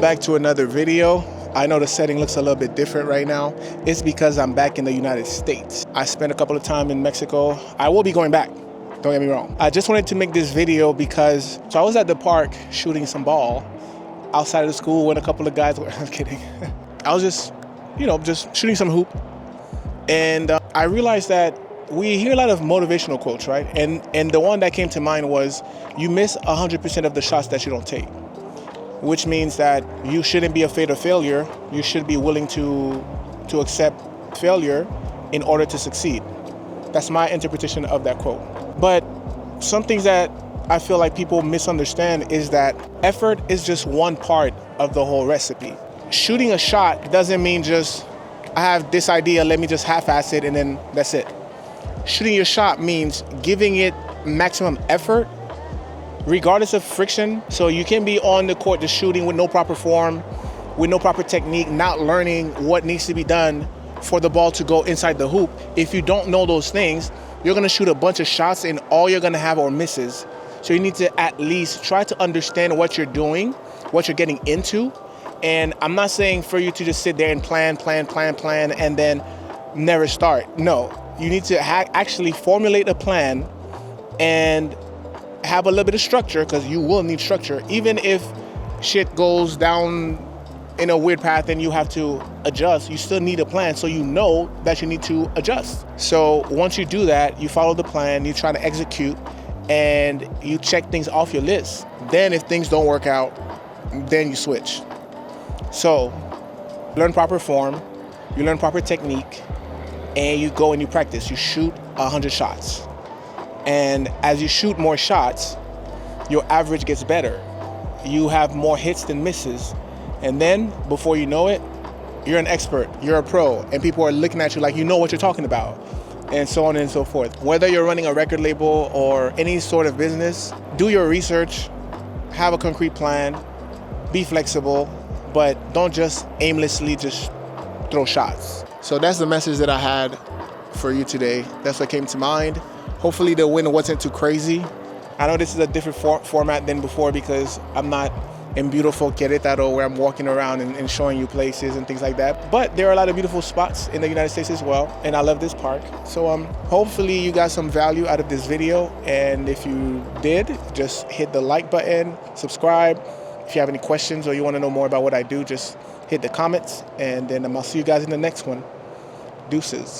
back to another video. I know the setting looks a little bit different right now. It's because I'm back in the United States. I spent a couple of time in Mexico. I will be going back, don't get me wrong. I just wanted to make this video because, so I was at the park shooting some ball outside of the school when a couple of guys were, I'm kidding. I was just shooting some hoop. And I realized that we hear a lot of motivational quotes, right? And the one that came to mind was, you miss 100% of the shots that you don't take, which means that you shouldn't be afraid of failure. You should be willing to accept failure in order to succeed. That's my interpretation of that quote. But some things that I feel like people misunderstand is that effort is just one part of the whole recipe. Shooting a shot doesn't mean just, I have this idea, let me just half-ass it and then that's it. Shooting your shot means giving it maximum effort, regardless of friction. So you can be on the court just shooting with no proper form, with no proper technique, not learning what needs to be done for the ball to go inside the hoop. If you don't know those things, you're gonna shoot a bunch of shots and all you're gonna have are misses. So you need to at least try to understand what you're doing, what you're getting into. And I'm not saying for you to just sit there and plan, and then never start. No, you need to actually formulate a plan and have a little bit of structure, because you will need structure. Even if shit goes down in a weird path and you have to adjust, you still need a plan so you know that you need to adjust. So once you do that, you follow the plan, you try to execute, and you check things off your list. Then if things don't work out, then you switch. So learn proper form, you learn proper technique, and you go and you practice. You shoot 100 shots. And as you shoot more shots, your average gets better. You have more hits than misses. And then before you know it, you're an expert, you're a pro, and people are looking at you like you know what you're talking about, and so on and so forth. Whether you're running a record label or any sort of business, do your research, have a concrete plan, be flexible, but don't just aimlessly just throw shots. So that's the message that I had for you today. That's what came to mind. Hopefully the win wasn't too crazy. I know this is a different format than before because I'm not in beautiful Querétaro where I'm walking around and showing you places and things like that. But there are a lot of beautiful spots in the United States as well, and I love this park. So hopefully you got some value out of this video, and if you did, just hit the like button, subscribe. If you have any questions or you want to know more about what I do, just hit the comments, and then I'll see you guys in the next one. Deuces.